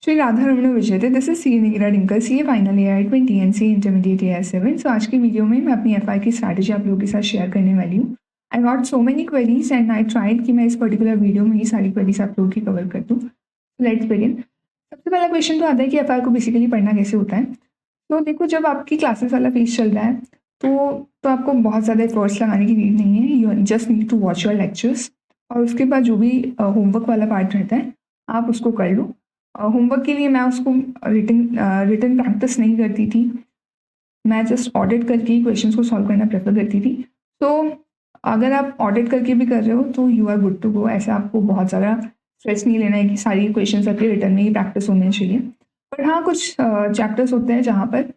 Shri Radha Raman Vijay, this is C Nikita Dinkal, C final year 20 and C intermediate year 7। So आज की video में मैं अपनी एफआई की स्ट्रैटेजी आप लोगों के साथ शेयर करने वाली हूँ। I got so many queries and I tried कि मैं इस पर्टिकुलर वीडियो में ही सारी क्वेरीज आप लोगों की कवर कर दूँ। Let's begin. सबसे पहला क्वेश्चन तो आता है कि एफआई को बेसिकली पढ़ना कैसे होता है। तो देखो, जब आपकी क्लासेस वाला फेज चल रहा है तो आपको बहुत ज़्यादा एफर्ट्स लगाने की नीड नहीं है। You just need to watch your lectures और उसके बाद जो भी होमवर्क वाला पार्ट रहता है आप उसको कर लो। होमवर्क के लिए मैं उसको रिटन प्रैक्टिस नहीं करती थी, मैं जस्ट ऑडिट करके ही क्वेश्चंस को सॉल्व करना प्रेफर करती थी। तो अगर आप ऑडिट करके भी कर रहे हो तो you are good to go. ऐसे आपको बहुत ज़्यादा स्ट्रेस नहीं लेना है कि सारी क्वेश्चंस आपके रिटर्न में ही प्रैक्टिस होने चाहिए। पर हाँ, कुछ चैप्टर्स होते हैं जहाँ पर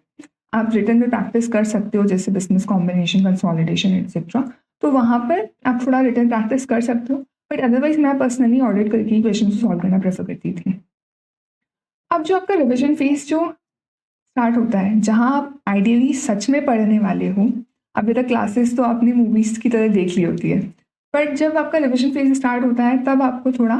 आप रिटर्न में प्रैक्टिस कर सकते हो, जैसे बिजनेस कॉम्बिनेशन, कंसोलिडेशन एक्सेट्रा। तो वहाँ पर आप थोड़ा रिटर्न प्रैक्टिस कर सकते हो, बट अदरवाइज मैं पर्सनली ऑडिट करके ही क्वेश्चन को सॉल्व करना प्रेफर करती थी। अब जो आपका रिविजन फेज जो स्टार्ट होता है, जहाँ आप आइडियली सच में पढ़ने वाले हो। अभी तक क्लासेस तो आपने मूवीज की तरह देख ली होती है, बट जब आपका रिविजन फेज स्टार्ट होता है तब आपको थोड़ा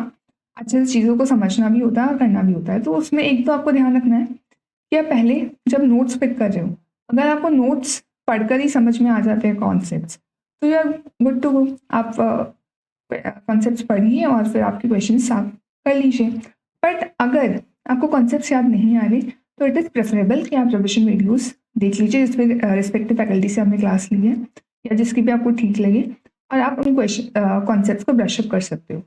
अच्छे से चीज़ों को समझना भी होता है और करना भी होता है। तो उसमें एक तो आपको ध्यान रखना है कि आप पहले जब नोट्स पिक कर रहे हो, अगर आपको नोट्स पढ़कर ही समझ में आ जाते हैं कॉन्सेप्ट्स, तो you are good to go. आप कॉन्सेप्ट्स पढ़िए और फिर आपके क्वेश्चंस आप कर लीजिए। बट अगर आपको कॉन्सेप्ट्स याद नहीं आ रहे तो इट इज़ प्रेफरेबल कि आप रिविजन वीडियोस देख लीजिए जिसमें रिस्पेक्टिव फैकल्टी से आपने क्लास ली है या जिसकी भी आपको ठीक लगे, और आप उन क्वेश्चन कॉन्सेप्ट्स को ब्रशअप कर सकते हो।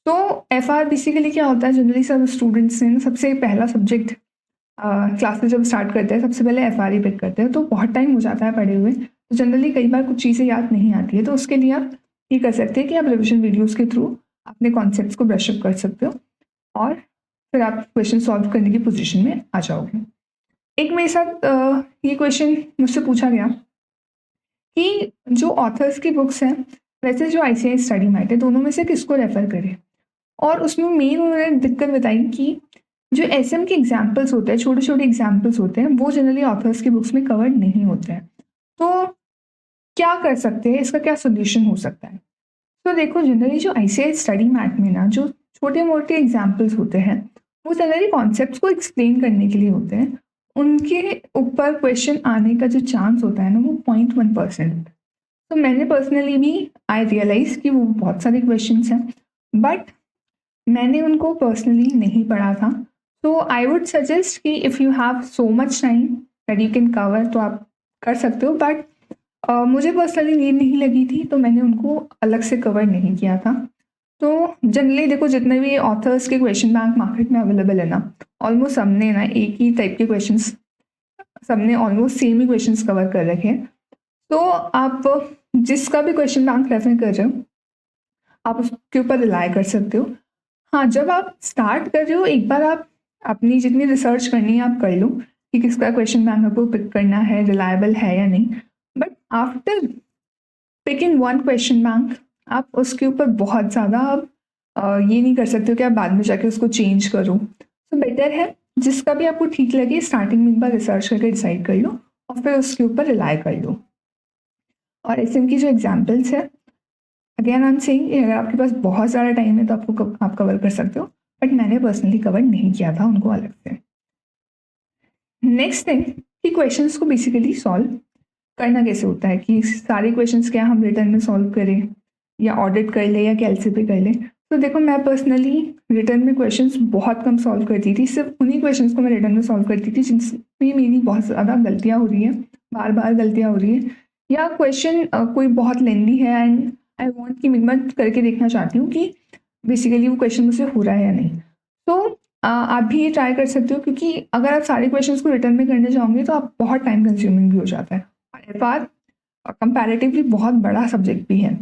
तो एफआर बेसिकली क्या होता है, जनरली सब स्टूडेंट्स ने सबसे पहला सब्जेक्ट क्लासेस जब स्टार्ट करते हैं सबसे पहले एफआर ही पिक करते हैं, तो बहुत टाइम हो जाता है पढ़े हुए। तो जनरली कई बार कुछ चीज़ें याद नहीं आती है, तो उसके लिए आप ये कर सकते हैं कि आप रिविजन वीडियोस के थ्रू अपने कॉन्सेप्ट्स को ब्रशअप कर सकते हो और फिर आप क्वेश्चन सॉल्व करने की पोजीशन में आ जाओगे। एक मेरे साथ ये क्वेश्चन मुझसे पूछा गया कि जो ऑथर्स की बुक्स हैं, वैसे जो आईसीआई स्टडी मैट है, दोनों में से किसको रेफर करें। और उसमें मेन उन्होंने दिक्कत बताई कि जो एसएम के एग्जाम्पल्स होते हैं, छोटे छोटे एग्जाम्पल्स होते हैं, वो जनरली ऑथर्स की बुक्स में कवर नहीं होते हैं। तो क्या कर सकते हैं, इसका क्या सोल्यूशन हो सकता है। तो देखो, जनरली जो आईसीआई स्टडी मैट में ना जो छोटे मोटे एग्जाम्पल्स होते हैं वो जनरली कॉन्सेप्ट्स को एक्सप्लेन करने के लिए होते हैं। उनके ऊपर क्वेश्चन आने का जो चांस होता है ना, वो 0.1%। तो मैंने पर्सनली भी आई रियलाइज कि वो बहुत सारे क्वेश्चन हैं, बट मैंने उनको पर्सनली नहीं पढ़ा था। तो आई वुड सजेस्ट कि if you have so much time that you can cover तो आप कर सकते हो, बट मुझे पर्सनली नीड नहीं लगी थी तो मैंने उनको अलग से कवर नहीं किया था। तो जनरली देखो, जितने भी ऑथर्स के क्वेश्चन बैंक मार्केट में अवेलेबल है ना, ऑलमोस्ट सबने ना एक ही टाइप के क्वेश्चंस, सबने ऑलमोस्ट सेम ही क्वेश्चंस कवर कर रखे हैं। तो आप जिसका भी क्वेश्चन बैंक रेफर कर रहे हो आप उसके ऊपर रिलाय कर सकते हो। हाँ, जब आप स्टार्ट कर रहे हो एक बार आप अपनी जितनी रिसर्च करनी है आप कर लो कि किसका क्वेश्चन बैंक आपको पिक करना है, रिलायबल है या नहीं। But after picking one question bank आप उसके ऊपर बहुत ज़्यादा ये नहीं कर सकते हो कि आप बाद में जाके उसको चेंज करो। तो बेटर है जिसका भी आपको ठीक लगे स्टार्टिंग में एक बार रिसर्च करके डिसाइड कर लो और फिर उसके ऊपर रिलाय कर लो। और एसएम की जो एग्जाम्पल्स है, अगेन आई एम सेइंग, अगर आपके पास बहुत ज़्यादा टाइम है तो आप कवर कर सकते हो, बट मैंने पर्सनली कवर नहीं किया था उनको अलग से। नेक्स्ट थिंग कि क्वेश्चंस को बेसिकली सॉल्व करना कैसे होता है, कि सारे क्वेश्चंस क्या हम रिटर्न में सॉल्व करें या ऑडिट कर ले या कैलसी पे कर ले। तो देखो, मैं पर्सनली रिटर्न में क्वेश्चंस बहुत कम सॉल्व करती थी, सिर्फ उन्हीं क्वेश्चंस को मैं रिटर्न में सॉल्व करती थी जिनमें मेरी बहुत ज़्यादा गलतियाँ हो रही हैं, बार बार गलतियाँ हो रही है, या क्वेश्चन कोई बहुत लेंदी है एंड आई वॉन्ट कि मैं करके देखना चाहती हूँ कि बेसिकली वो क्वेश्चन मुझसे हो रहा है या नहीं। तो आप भी ये ट्राई कर सकते हो, क्योंकि अगर आप सारे क्वेश्चंस को रिटर्न में करने जाओगे तो आप बहुत टाइम कंज्यूमिंग भी हो जाता है। और एफआर कंपैरेटिवली बहुत बड़ा सब्जेक्ट भी है।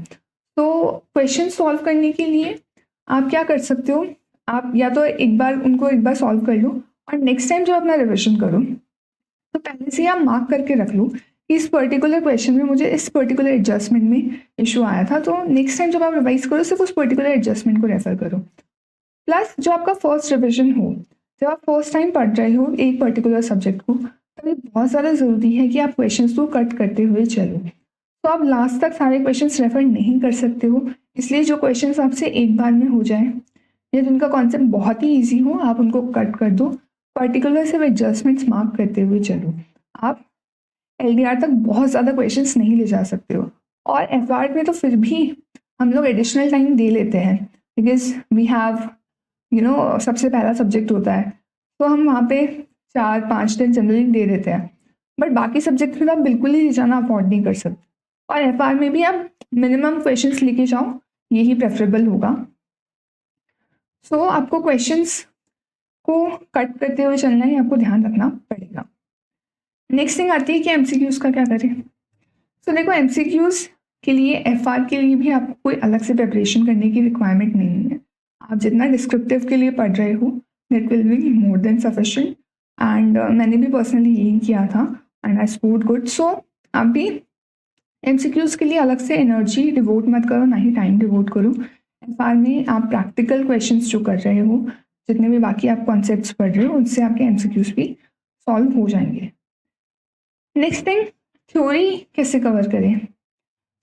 तो क्वेश्चन सॉल्व करने के लिए आप क्या कर सकते हो, आप या तो एक बार सॉल्व कर लो और नेक्स्ट टाइम जब अपना रिविजन करो तो पहले से आप मार्क करके रख लो कि इस पर्टिकुलर क्वेश्चन में मुझे इस पर्टिकुलर एडजस्टमेंट में इशू आया था। तो नेक्स्ट टाइम जब आप रिवाइज करो सिर्फ उस पर्टिकुलर एडजस्टमेंट को रेफर करो। प्लस जो आपका फर्स्ट रिविजन हो, जब आप फर्स्ट टाइम पढ़ रहे हो एक पर्टिकुलर सब्जेक्ट को, तभी बहुत ज़्यादा ज़रूरी है कि आप क्वेश्चंस को कट करते हुए चलो। तो आप लास्ट तक सारे क्वेश्चंस रेफर नहीं कर सकते हो, इसलिए जो क्वेश्चंस आपसे एक बार में हो जाए या जिनका कॉन्सेप्ट बहुत ही ईजी हो आप उनको कट कर दो, पर्टिकुलर सिर्फ एडजस्टमेंट्स मार्क करते हुए चलो। आप एलडीआर तक बहुत ज़्यादा क्वेश्चंस नहीं ले जा सकते हो। और एफआर में तो फिर भी हम लोग एडिशनल टाइम दे लेते हैं, बिकॉज वी हैव सबसे पहला सब्जेक्ट होता है, तो हम वहाँ पे 4-5 दिन जनरली दे देते हैं। बट बाकी सब्जेक्ट में तो आप बिल्कुल ही जाना अफोर्ड नहीं कर सकते, और एफआर में भी आप मिनिमम क्वेश्चंस लेके जाओ, यही प्रेफरेबल होगा। सो आपको क्वेश्चंस को कट करते हुए चलना है, आपको ध्यान रखना पड़ेगा। नेक्स्ट थिंग आती है कि एमसीक्यूज का क्या करें। तो देखो एमसीक्यूज के लिए एफआर के लिए भी आपको कोई अलग से प्रिपरेशन करने की रिक्वायरमेंट नहीं है। आप जितना डिस्क्रिप्टिव के लिए पढ़ रहे हो that will be more than sufficient, and मैंने भी पर्सनली यही किया था एंड आई स्कोर्ड गुड। सो आप भी एमसीक्यूज के लिए अलग से एनर्जी डिवोट मत करो, ना ही टाइम डिवोट करो। एफआर में आप प्रैक्टिकल क्वेश्चंस जो कर रहे हो, जितने भी बाकी आप कॉन्सेप्ट्स पढ़ रहे हो, उनसे आपके एमसीक्यूज भी सॉल्व हो जाएंगे। नेक्स्ट थिंग, थ्योरी कैसे कवर करें।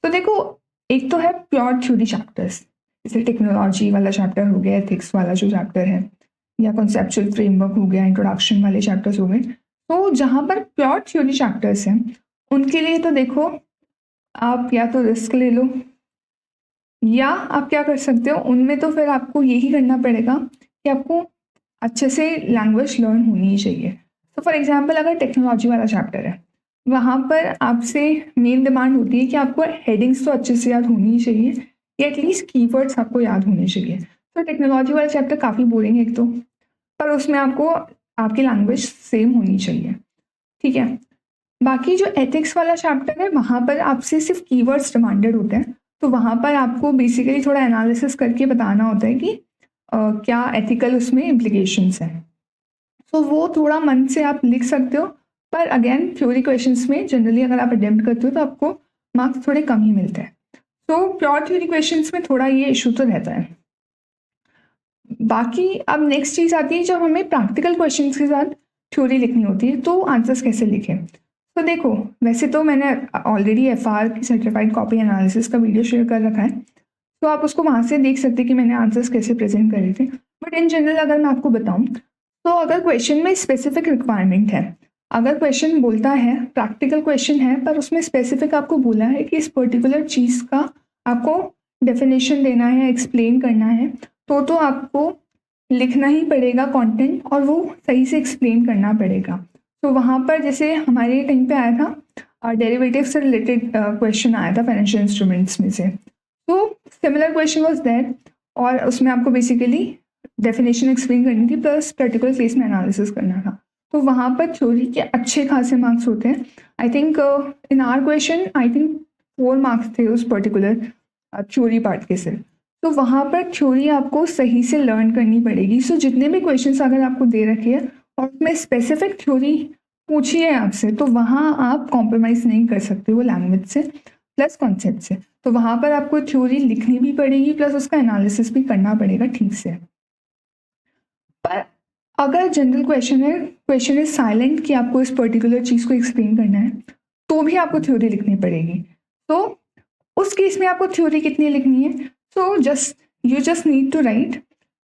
तो देखो एक तो है प्योर थ्योरी चैप्टर्स, जैसे टेक्नोलॉजी वाला चैप्टर हो गया, एथिक्स वाला जो चैप्टर है, या कॉन्सेप्चुअल फ्रेमवर्क हो गया, इंट्रोडक्शन वाले चैप्टर्स हो गए। तो जहाँ पर प्योर थ्योरी चैप्टर्स हैं उनके लिए तो देखो आप या तो रिस्क ले लो, या आप क्या कर सकते हो, उनमें तो फिर आपको यही करना पड़ेगा कि आपको अच्छे से लैंग्वेज लर्न होनी ही चाहिए। तो फॉर एग्जांपल अगर टेक्नोलॉजी वाला चैप्टर है, वहाँ पर आपसे मेन डिमांड होती है कि आपको हेडिंग्स तो अच्छे से याद होनी ही चाहिए, या एटलीस्ट कीवर्ड्स आपको याद होने चाहिए। तो टेक्नोलॉजी वाला चैप्टर काफ़ी बोरिंग है एक तो, पर उसमें आपको आपकी लैंग्वेज सेम होनी चाहिए, ठीक है। बाकी जो एथिक्स वाला चैप्टर है वहाँ पर आपसे सिर्फ कीवर्ड्स डिमांडेड होते हैं, तो वहाँ पर आपको बेसिकली थोड़ा एनालिसिस करके बताना होता है कि क्या एथिकल उसमें इम्प्लीकेशंस हैं। तो वो थोड़ा मन से आप लिख सकते हो, पर अगेन थ्योरी क्वेश्चंस में जनरली अगर आप अटेम्प्ट करते हो तो आपको मार्क्स थोड़े कम ही मिलते हैं। तो प्योर थ्योरी क्वेश्चंस में थोड़ा ये इशू तो रहता है। बाकी अब नेक्स्ट चीज़ आती है जब हमें प्रैक्टिकल क्वेश्चंस के साथ थ्योरी लिखनी होती है, तो आंसर्स कैसे लिखें। तो देखो वैसे तो मैंने ऑलरेडी एफआर की सर्टिफाइड कॉपी एनालिसिस का वीडियो शेयर कर रखा है, तो आप उसको वहाँ से देख सकते हैं कि मैंने आंसर्स कैसे प्रेजेंट करे थे। बट इन जनरल अगर मैं आपको बताऊँ, तो अगर क्वेश्चन में स्पेसिफिक रिक्वायरमेंट है, अगर क्वेश्चन बोलता है प्रैक्टिकल क्वेश्चन है पर उसमें स्पेसिफिक आपको बोला है कि इस पर्टिकुलर चीज़ का आपको डेफिनेशन देना है, एक्सप्लेन करना है, तो आपको लिखना ही पड़ेगा कंटेंट, और वो सही से एक्सप्लेन करना पड़ेगा। तो वहाँ पर जैसे हमारे टाइम पे आया था डेरिवेटिव से रिलेटेड क्वेश्चन आया था फाइनेंशियल इंस्ट्रूमेंट्स में से, तो सिमिलर क्वेश्चन वाज दैट, और उसमें आपको बेसिकली डेफिनेशन एक्सप्लेन करनी थी प्लस पर्टिकुलर केस में एनालिसिस करना था। तो वहाँ पर थ्योरी के अच्छे खासे मार्क्स होते हैं। I think in are question I think 4 marks थे उस पर्टिकुलर थ्योरी पार्ट के सिर्फ। तो वहाँ पर थ्योरी आपको सही से लर्न करनी पड़ेगी। सो जितने भी क्वेश्चंस अगर आपको दे रखे हैं और उसमें स्पेसिफिक थ्योरी पूछी है आपसे, तो वहाँ आप कॉम्प्रोमाइज़ नहीं कर सकते वो लैंग्वेज से प्लस कॉन्सेप्ट से। तो वहाँ पर आपको थ्योरी लिखनी भी पड़ेगी प्लस उसका एनालिसिस भी करना पड़ेगा ठीक से। पर अगर जनरल क्वेश्चन है, क्वेश्चन इज साइलेंट कि आपको इस पर्टिकुलर चीज़ को एक्सप्लेन करना है, तो भी आपको थ्योरी लिखनी पड़ेगी। तो उस केस में आपको थ्योरी कितनी लिखनी है, so you just need to write.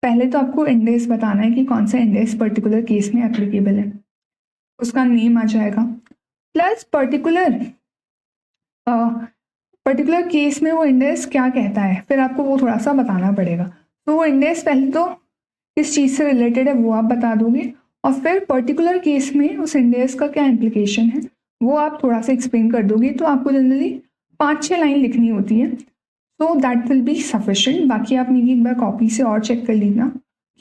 पहले तो आपको इंडेक्स बताना है कि कौन सा इंडेक्स पर्टिकुलर केस में एप्लीकेबल है, उसका नेम आ जाएगा, प्लस पर्टिकुलर केस में वो इंडेक्स क्या कहता है, फिर आपको वो थोड़ा सा बताना पड़ेगा। तो वो इंडेक्स पहले तो किस चीज़ से रिलेटेड है वो आप बता दोगे, और फिर पर्टिकुलर केस में उस इंडेक्स का क्या इम्प्लीकेशन है वो आप थोड़ा सा एक्सप्लेन कर दोगे। तो आपको जनरली 5-6 लाइन लिखनी होती है, so that will be sufficient. बाकी आप मेरी एक बार कॉपी से और चेक कर लेना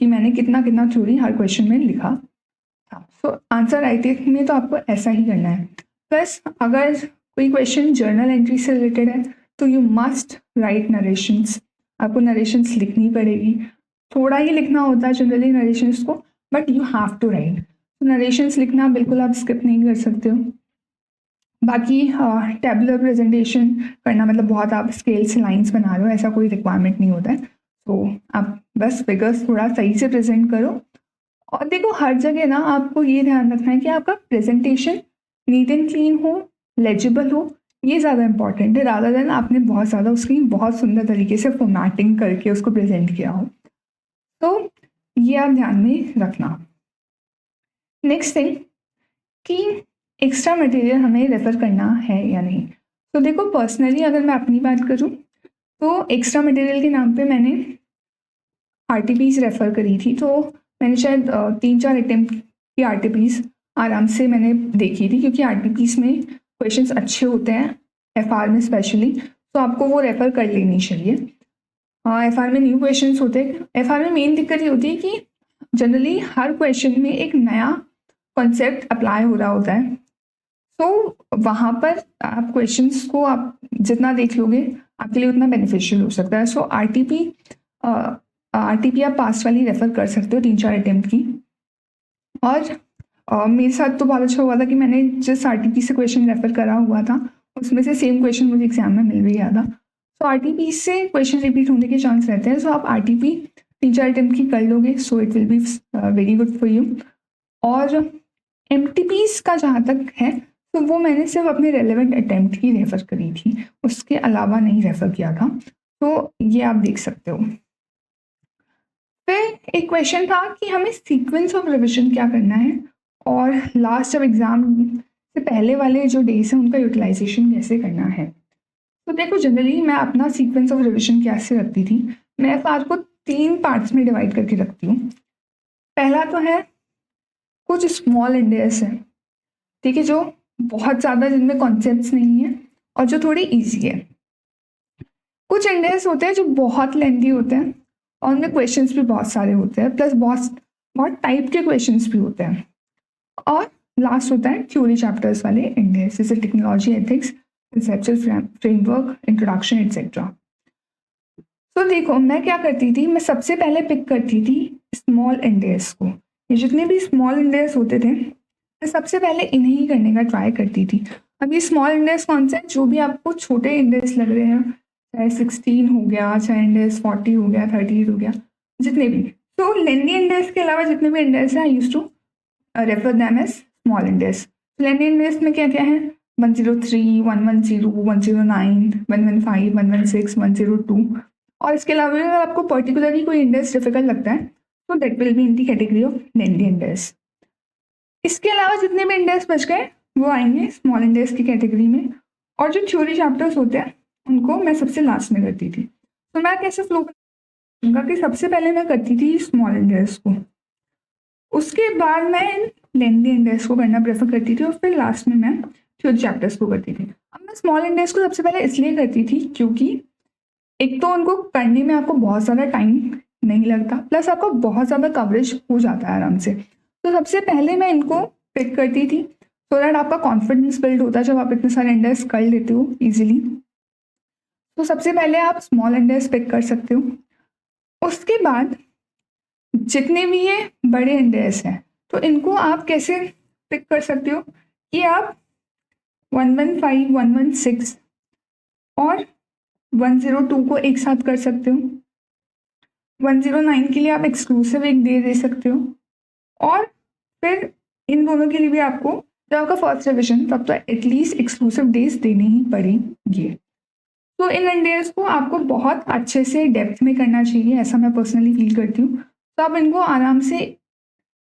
कि मैंने कितना कितना थ्योरी हर क्वेश्चन में लिखा था। सो आंसर राइटिंग में तो आपको ऐसा ही करना है। प्लस अगर कोई क्वेश्चन जर्नल एंट्री से रिलेटेड है तो यू मस्ट राइट नरेशंस, आपको नरेशंस लिखनी पड़ेगी। थोड़ा ही लिखना होता है जनरली नरेशंस को, but you have to write. तो नरेशंस लिखना बिल्कुल आप स्किप नहीं कर सकते हो। बाकी टेबुलर प्रेजेंटेशन करना मतलब बहुत आप स्केल से लाइंस बना रहे हो, ऐसा कोई रिक्वायरमेंट नहीं होता है। तो आप बस फिगर्स थोड़ा सही से प्रेजेंट करो। और देखो हर जगह ना आपको ये ध्यान रखना है कि आपका प्रेजेंटेशन नीट एंड क्लीन हो, लेजिबल हो, ये ज़्यादा इंपॉर्टेंट है रादर देन आपने बहुत ज़्यादा उसकी बहुत सुंदर तरीके से फॉर्मेटिंग करके उसको प्रेजेंट किया हो। तो ये आप ध्यान में रखना। नेक्स्ट थिंग कि एक्स्ट्रा मटेरियल हमें रेफ़र करना है या नहीं। तो देखो पर्सनली अगर मैं अपनी बात करूँ तो एक्स्ट्रा मटेरियल के नाम पे मैंने आरटीपीज़ रेफ़र करी थी। तो मैंने शायद 3-4 अटेम्प्ट की आरटीपीज़ आराम से मैंने देखी थी, क्योंकि आरटीपीज़ में क्वेश्चंस अच्छे होते हैं, एफआर में स्पेशली, तो आपको वो रेफ़र कर लेनी चाहिए। एफआर में न्यू क्वेश्चंस होते हैं। एफआर में मेन दिक्कत ये होती है कि जनरली हर क्वेश्चन में एक नया कॉन्सेप्ट अप्लाई हो रहा होता है। तो वहाँ पर आप क्वेश्चंस को आप जितना देख लोगे आपके लिए उतना बेनिफिशियल हो सकता है। सो आरटीपी आप पास्ट वाली रेफ़र कर सकते हो 3-4 अटेम्प्ट की। और मेरे साथ तो बहुत अच्छा हुआ था कि मैंने जिस आरटीपी से क्वेश्चन रेफ़र करा हुआ था उसमें से सेम क्वेश्चन मुझे एग्जाम में मिल भी गया था। तो आरटीपी से क्वेश्चन रिपीट होने के चांस रहते हैं। सो आप आरटीपी 3-4 अटेम्प्ट की कर लोगे, so it will be very good for you. और एमटीपीज़ का जहाँ तक है तो वो मैंने सिर्फ अपने रेलेवेंट अटेम्प्ट की रेफ़र करी थी, उसके अलावा नहीं रेफ़र किया था। तो ये आप देख सकते हो। फिर एक क्वेश्चन था कि हमें सीक्वेंस ऑफ रिविजन क्या करना है, और लास्ट जब एग्ज़ाम से पहले वाले जो डेज हैं उनका यूटिलाइजेशन कैसे करना है। तो देखो जनरली मैं अपना सीक्वेंस ऑफ रिविजन कैसे रखती थी, मैं एफआर को 3 पार्ट्स में डिवाइड करके रखती हूँ। पहला तो है कुछ स्मॉल इंडेस है, ठीक है, जो बहुत ज़्यादा जिनमें कॉन्सेप्ट्स नहीं है और जो थोड़ी ईजी है। कुछ इंडेस होते हैं जो बहुत लेंथी होते हैं और उनमें क्वेश्चंस भी बहुत सारे होते हैं, प्लस बहुत बहुत टाइप के क्वेश्चंस भी होते हैं। और लास्ट होता है थ्योरी चैप्टर्स वाले इंडेस, जैसे technology, ethics, conceptual framework, introduction etcetera. तो देखो मैं क्या करती थी, मैं सबसे पहले पिक करती थी स्मॉल इंडेस को। ये जितने भी स्मॉल इंडेस होते थे मैं सबसे पहले इन्हें ही करने का ट्राई करती थी। अब ये स्मॉल इंडेस कौन से हैं, जो भी आपको छोटे इंडेस लग रहे हैं, चाहे 16 हो गया, चाहे इंडेस 40 हो गया, 38 हो गया, जितने भी। तो लेंदी इंडेस के अलावा जितने भी इंडेस हैं I use to refer them as small indices. Lengthy indices में क्या क्या है, 103, 110, 109, 115, 116, 102। और इसके अलावा अगर आपको पर्टिकुलरली कोई इंडेक्स डिफिकल्ट लगता है तो that will be in the category of lengthy index. इसके अलावा जितने भी इंडेक्स बच गए वो आएंगे स्मॉल इंडेक्स की कैटेगरी में। और जो थ्योरी चैप्टर्स होते हैं उनको मैं सबसे लास्ट में करती थी। तो मैं कैसे फ्लो करूँगा कि सबसे पहले मैं करती थी स्मॉल इंडेक्स को, उसके बाद मैं लेंदी इंडेक्स को करना प्रेफर करती थी, और फिर लास्ट में मैं थ्योरी चैप्टर्स को करती थी। अब मैं स्मॉल इंडेक्स को सबसे पहले इसलिए करती थी क्योंकि एक तो उनको करने में आपको बहुत ज़्यादा टाइम नहीं लगता, प्लस आपको बहुत ज़्यादा कवरेज हो जाता है आराम से। तो सबसे पहले मैं इनको पिक करती थी सो दैट आपका कॉन्फिडेंस बिल्ड होता है जब आप इतने सारे इंडेक्स कर लेते हो ईजिली। तो सबसे पहले आप स्मॉल इंडेक्स पिक कर सकते हो। उसके बाद जितने भी ये बड़े इंडेक्स हैं तो इनको आप कैसे पिक कर सकते हो कि आप 115, 116 और 102 को एक साथ कर सकते हो। 109 के लिए आप एक्सक्लूसिव एक डे दे सकते हो, और फिर इन दोनों के लिए भी आपको जब आपका फर्स्ट रिविजन तब तो एटलीस्ट एक्सक्लूसिव डेज देने ही पड़ेंगे। तो इन इंडेज को आपको बहुत अच्छे से डेप्थ में करना चाहिए, ऐसा मैं पर्सनली फील करती हूँ। तो आप इनको आराम से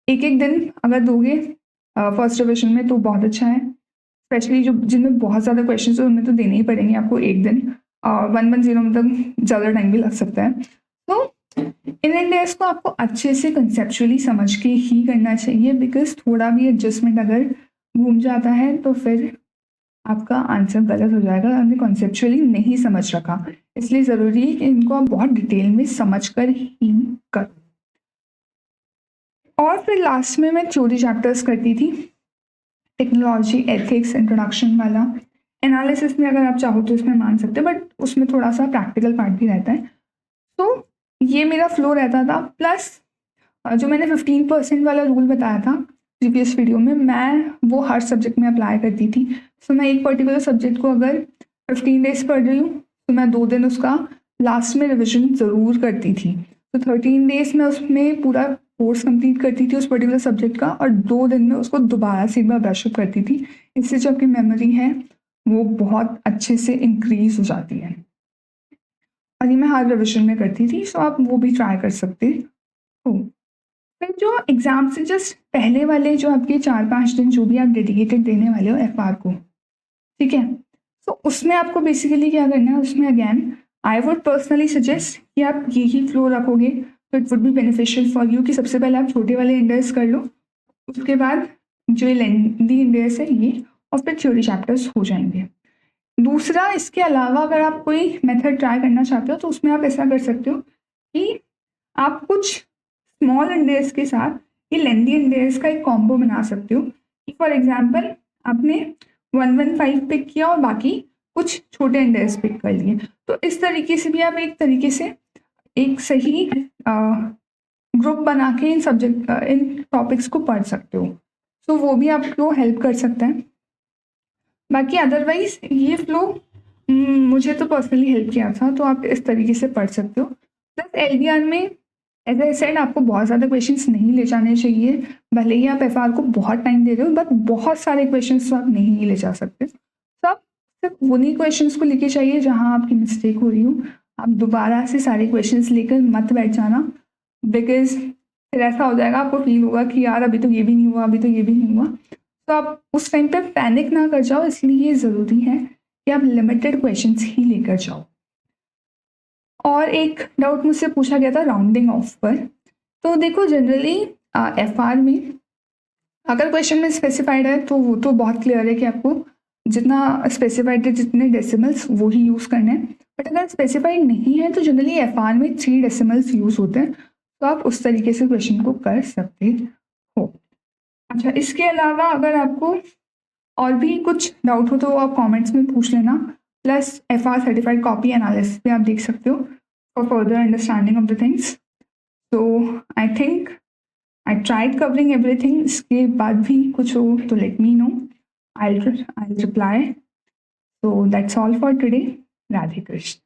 एक एक दिन अगर दोगे फर्स्ट रिविजन में तो बहुत अच्छा है। स्पेशली जो जिनमें बहुत ज़्यादा क्वेश्चन है उनमें तो देने ही पड़ेंगे आपको एक दिन, 110 में तक ज़्यादा टाइम भी लग सकता है। तो इन इंडेक्स को आपको अच्छे से कंसेप्चुअली समझ के ही करना चाहिए, बिकॉज थोड़ा भी एडजस्टमेंट अगर घूम जाता है तो फिर आपका आंसर गलत हो जाएगा, हमने कॉन्सेप्चुअली नहीं समझ रखा। इसलिए ज़रूरी है कि इनको आप बहुत डिटेल में समझ कर ही करो। और फिर लास्ट में मैं थ्योरी चैप्टर्स करती थी, टेक्नोलॉजी, एथिक्स, इंट्रोडक्शन वाला। एनालिसिस में अगर आप चाहो तो इसमें मान सकते हो, बट उसमें थोड़ा सा प्रैक्टिकल पार्ट भी रहता है। तो ये मेरा फ्लो रहता था। प्लस जो मैंने 15% वाला रूल बताया था प्रीवियस वीडियो में, मैं वो हर सब्जेक्ट में अप्लाई करती थी। सो मैं एक पर्टिकुलर सब्जेक्ट को अगर 15 डेज पढ़ रही हूँ तो मैं 2 दिन उसका लास्ट में रिविजन ज़रूर करती थी। तो 13 डेज में उसमें पूरा कोर्स कंप्लीट करती थी उस पर्टिकुलर सब्जेक्ट का, और 2 दिन में उसको दोबारा से एक बार ब्रशअप करती थी। इससे जो आपकी मेमोरी है वो बहुत अच्छे से इंक्रीज हो जाती है। और ये मैं हर रिविजन में करती थी, सो आप वो भी ट्राई कर सकते हो। फिर जो एग्ज़ाम से जस्ट पहले वाले जो आपके 4-5 दिन जो भी आप डेडिकेटेड देने वाले हो एफआर को, ठीक है? तो उसमें आपको बेसिकली क्या करना है, उसमें again I would personally suggest कि आप यही फ्लो रखोगे तो it would be beneficial for you कि सबसे पहले आप छोटे वाले इंडेक्स कर लो, उसके बाद जो लेंदी इंडेक्स है ये, और फिर थ्योरी चैप्टर्स हो जाएंगे। दूसरा, इसके अलावा अगर आप कोई मेथड ट्राई करना चाहते हो तो उसमें आप ऐसा कर सकते हो कि आप कुछ स्मॉल इंडेक्स के साथ ये लेंदी इंडेक्स का एक कॉम्बो बना सकते हो कि फॉर एग्जांपल आपने 115 पिक किया और बाकी कुछ छोटे इंडेक्स पिक कर लिए, तो इस तरीके से भी आप एक तरीके से एक सही ग्रुप बना के इन सब्जेक्ट इन टॉपिक्स को पढ़ सकते हो, तो वो भी आपको हेल्प कर सकता है। बाकी अदरवाइज ये फ्लो मुझे तो पर्सनली हेल्प किया था, तो आप इस तरीके से पढ़ सकते हो। प्लस एलडीआर में एज आई सेड आपको बहुत ज़्यादा क्वेश्चंस नहीं ले जाने चाहिए, भले ही आप एफआर को बहुत टाइम दे रहे हो, बट बहुत सारे क्वेश्चंस तो आप नहीं ले जा सकते। तो आप सिर्फ उन्हीं क्वेश्चंस को लेके चाहिए जहाँ आपकी मिस्टेक हो रही हो। आप दोबारा से सारे क्वेश्चंस लेकर मत बैठ जाना, बिकॉज फिर ऐसा हो जाएगा, आपको फील होगा कि यार अभी तो ये भी नहीं हुआ, अभी तो ये भी नहीं हुआ। तो आप उस टाइम पे पैनिक ना कर जाओ, इसलिए ज़रूरी है कि आप लिमिटेड क्वेश्चंस ही लेकर जाओ। और एक डाउट मुझसे पूछा गया था राउंडिंग ऑफ पर, तो देखो जनरली एफआर में अगर क्वेश्चन में स्पेसिफाइड है तो वो तो बहुत क्लियर है कि आपको जितना स्पेसिफाइड है, जितने डेसिमल्स वो ही यूज़ करने हैं। बट अगर स्पेसिफाइड नहीं है तो जनरली एफआर में 3 डेसिमल्स यूज़ होते हैं, तो आप उस तरीके से क्वेश्चन को कर सकते हो। अच्छा, इसके अलावा अगर आपको और भी कुछ डाउट हो तो आप कमेंट्स में पूछ लेना। Plus FR certified copy analysis पे आप देख सकते हो for further understanding of the things. तो I think I tried covering everything. इसके बाद भी कुछ हो तो let me know, I reply. So that's all for today. Radhe Krishna.